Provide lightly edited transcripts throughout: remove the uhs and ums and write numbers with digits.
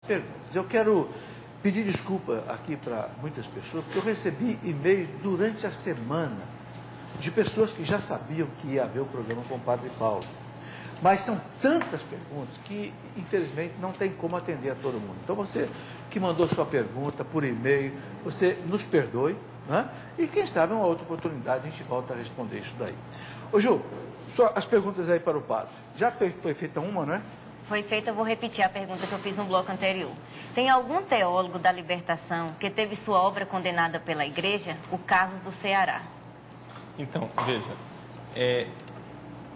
Perguntas. Eu quero pedir desculpa aqui para muitas pessoas, porque eu recebi e-mails durante a semana de pessoas que já sabiam que ia haver o programa com o Padre Paulo. Mas são tantas perguntas que, infelizmente, não tem como atender a todo mundo. Então, você que mandou sua pergunta por e-mail, você nos perdoe, né? E quem sabe, uma outra oportunidade, a gente volta a responder isso daí. Ô, Ju, só as perguntas aí para o padre. Já foi feita uma, não é? Foi feita, eu vou repetir a pergunta que eu fiz no bloco anterior. Tem algum teólogo da libertação que teve sua obra condenada pela igreja? O Carlos do Ceará. Então, veja,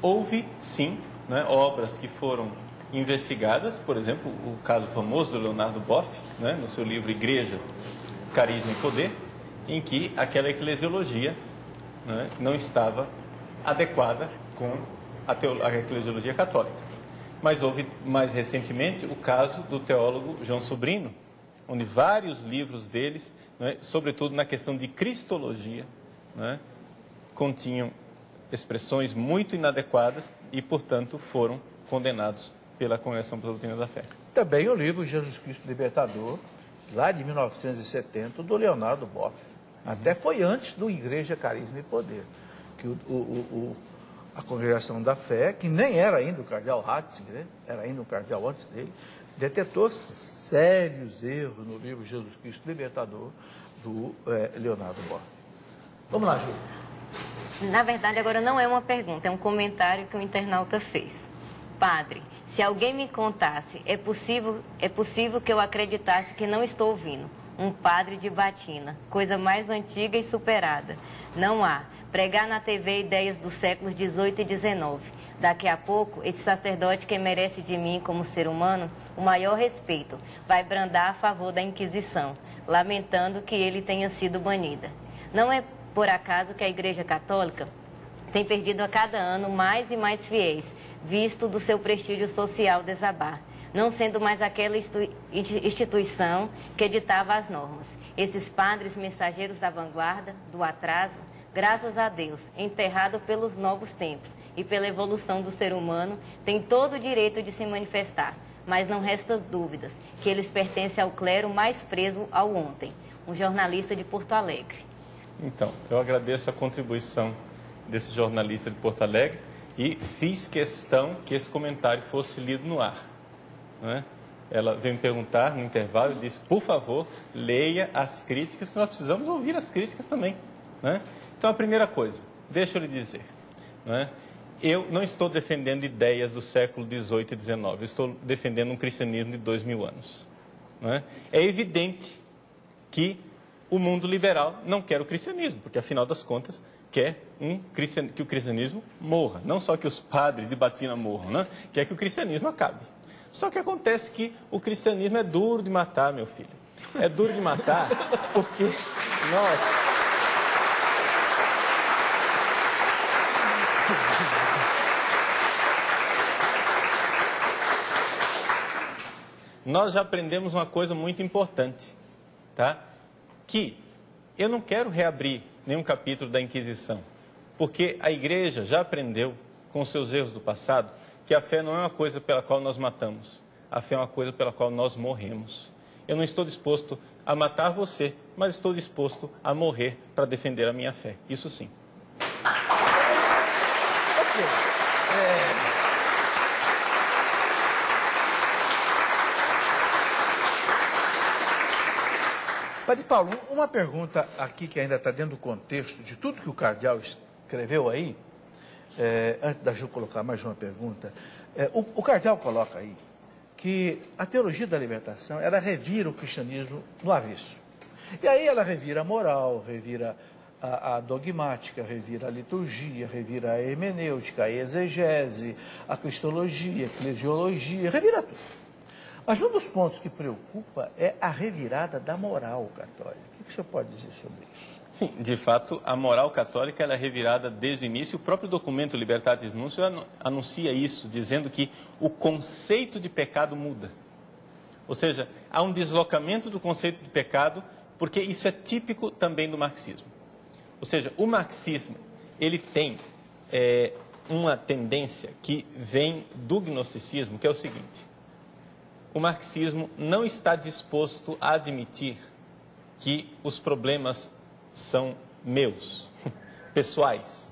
houve sim, né, obras que foram investigadas, por exemplo, o caso famoso do Leonardo Boff, né, no seu livro Igreja, Carisma e Poder, em que aquela eclesiologia, né, não estava adequada com a eclesiologia católica. Mas houve, mais recentemente, o caso do teólogo João Sobrino, onde vários livros deles, né, sobretudo na questão de cristologia, né, continham expressões muito inadequadas e, portanto, foram condenados pela Congregação para a Doutrina da Fé. Também o livro Jesus Cristo Libertador, lá de 1970, do Leonardo Boff. Até foi antes do Igreja, Carisma e Poder, que a Congregação da Fé, que nem era ainda o cardeal Ratzinger, era ainda um cardeal antes dele, detectou sérios erros no livro Jesus Cristo Libertador, do Leonardo Boff. Vamos lá, Ju. Na verdade, agora não é uma pergunta, é um comentário que o internauta fez. Padre, se alguém me contasse, é possível que eu acreditasse que não estou ouvindo. Um padre de batina, coisa mais antiga e superada. Não há. Pregar na TV ideias dos séculos XVIII e XIX. Daqui a pouco, esse sacerdote que merece de mim, como ser humano, o maior respeito, vai brandar a favor da Inquisição, lamentando que ele tenha sido banida. Não é por acaso que a Igreja Católica tem perdido a cada ano mais e mais fiéis, visto do seu prestígio social desabar, não sendo mais aquela instituição que ditava as normas. Esses padres mensageiros da vanguarda, do atraso, graças a Deus, enterrado pelos novos tempos e pela evolução do ser humano, têm todo o direito de se manifestar, mas não resta dúvidas que eles pertencem ao clero mais preso ao ontem, um jornalista de Porto Alegre. Então, eu agradeço a contribuição desse jornalista de Porto Alegre e fiz questão que esse comentário fosse lido no ar, né? Ela veio me perguntar no intervalo e disse, por favor, leia as críticas, que nós precisamos ouvir as críticas também, né? Então, a primeira coisa, deixa eu lhe dizer, né? Eu não estou defendendo ideias do século XVIII e XIX, eu estou defendendo um cristianismo de 2000 anos. Né? É evidente que o mundo liberal não quer o cristianismo, porque, afinal das contas, quer que o cristianismo morra. Não só que os padres de batina morram, né? Quer que o cristianismo acabe. Só que acontece que o cristianismo é duro de matar, meu filho. É duro de matar porque nós já aprendemos uma coisa muito importante, tá? Que eu não quero reabrir nenhum capítulo da Inquisição, porque a igreja já aprendeu, com os seus erros do passado, que a fé não é uma coisa pela qual nós matamos, a fé é uma coisa pela qual nós morremos. Eu não estou disposto a matar você, mas estou disposto a morrer para defender a minha fé, isso sim. Padre Paulo, uma pergunta aqui que ainda está dentro do contexto de tudo que o cardeal escreveu aí, antes da Ju colocar mais uma pergunta, o cardeal coloca aí que a teologia da libertação, ela revira o cristianismo no avesso. E aí ela revira a moral, revira a dogmática, revira a liturgia, revira a hermenêutica, a exegese, a cristologia, a eclesiologia, revira tudo. Mas um dos pontos que preocupa é a revirada da moral católica. O que o senhor pode dizer sobre isso? Sim, de fato, a moral católica ela é revirada desde o início. O próprio documento Libertatis Nuncio anuncia isso, dizendo que o conceito de pecado muda. Ou seja, há um deslocamento do conceito de pecado, porque isso é típico também do marxismo. Ou seja, o marxismo, ele tem uma tendência que vem do gnosticismo, que é o seguinte: o marxismo não está disposto a admitir que os problemas são meus, pessoais.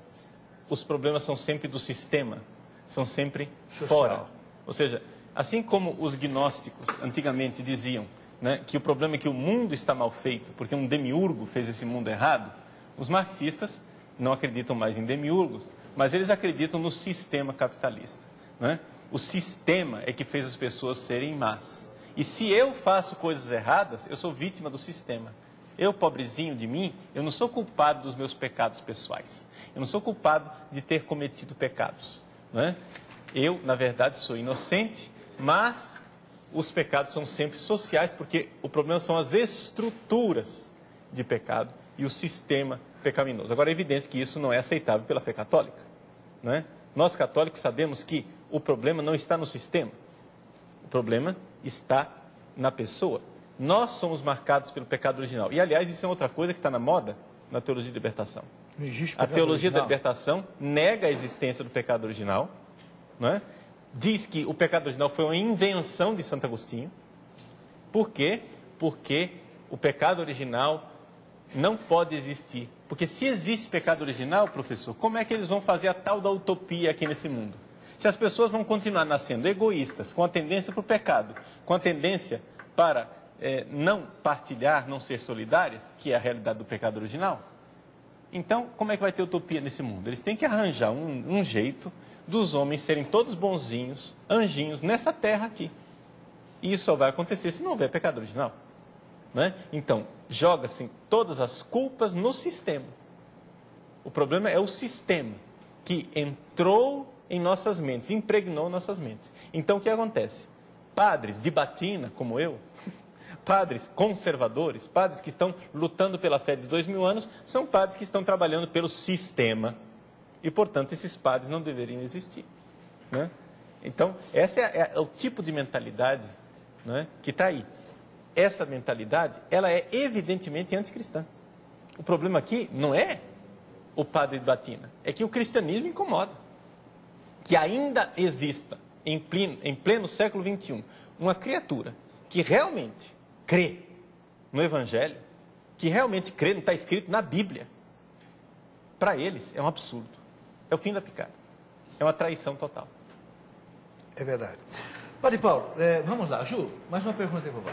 Os problemas são sempre do sistema, são sempre fora. Ou seja, assim como os gnósticos antigamente diziam, né, que o problema é que o mundo está mal feito, porque um demiurgo fez esse mundo errado, os marxistas não acreditam mais em demiurgos, mas eles acreditam no sistema capitalista. Né? O sistema é que fez as pessoas serem más. E se eu faço coisas erradas, eu sou vítima do sistema. Eu, pobrezinho de mim, eu não sou culpado dos meus pecados pessoais. Eu não sou culpado de ter cometido pecados. Né? Eu, na verdade, sou inocente, mas os pecados são sempre sociais, porque o problema são as estruturas de pecado e o sistema pecaminoso. Agora, é evidente que isso não é aceitável pela fé católica. Não é? Nós, católicos, sabemos que o problema não está no sistema. O problema está na pessoa. Nós somos marcados pelo pecado original. E, aliás, isso é outra coisa que está na moda na teologia da libertação. Não existe a pecado teologia original. da libertação nega a existência do pecado original, não é? Diz que o pecado original foi uma invenção de Santo Agostinho. Por quê? Porque o pecado original não pode existir. Porque se existe pecado original, professor, como é que eles vão fazer a tal da utopia aqui nesse mundo? Se as pessoas vão continuar nascendo egoístas, com a tendência para o pecado, com a tendência para não partilhar, não ser solidárias, que é a realidade do pecado original, então como é que vai ter utopia nesse mundo? Eles têm que arranjar um jeito dos homens serem todos bonzinhos, anjinhos, nessa terra aqui. E isso só vai acontecer se não houver pecado original. Né? Então, joga-se todas as culpas no sistema. O problema é o sistema que entrou em nossas mentes, impregnou nossas mentes. Então, o que acontece? Padres de batina, como eu, padres conservadores, padres que estão lutando pela fé de 2000 anos, são padres que estão trabalhando pelo sistema. E, portanto, esses padres não deveriam existir. Né? Então, esse é o tipo de mentalidade, né, que está aí. Essa mentalidade, ela é evidentemente anticristã. O problema aqui não é o padre de batina, é que o cristianismo incomoda. Que ainda exista, em pleno século XXI, uma criatura que realmente crê no Evangelho, que realmente crê, não está escrito na Bíblia, para eles é um absurdo. É o fim da picada. É uma traição total. É verdade. Padre Paulo, vamos lá. Ju, mais uma pergunta aí, vovó.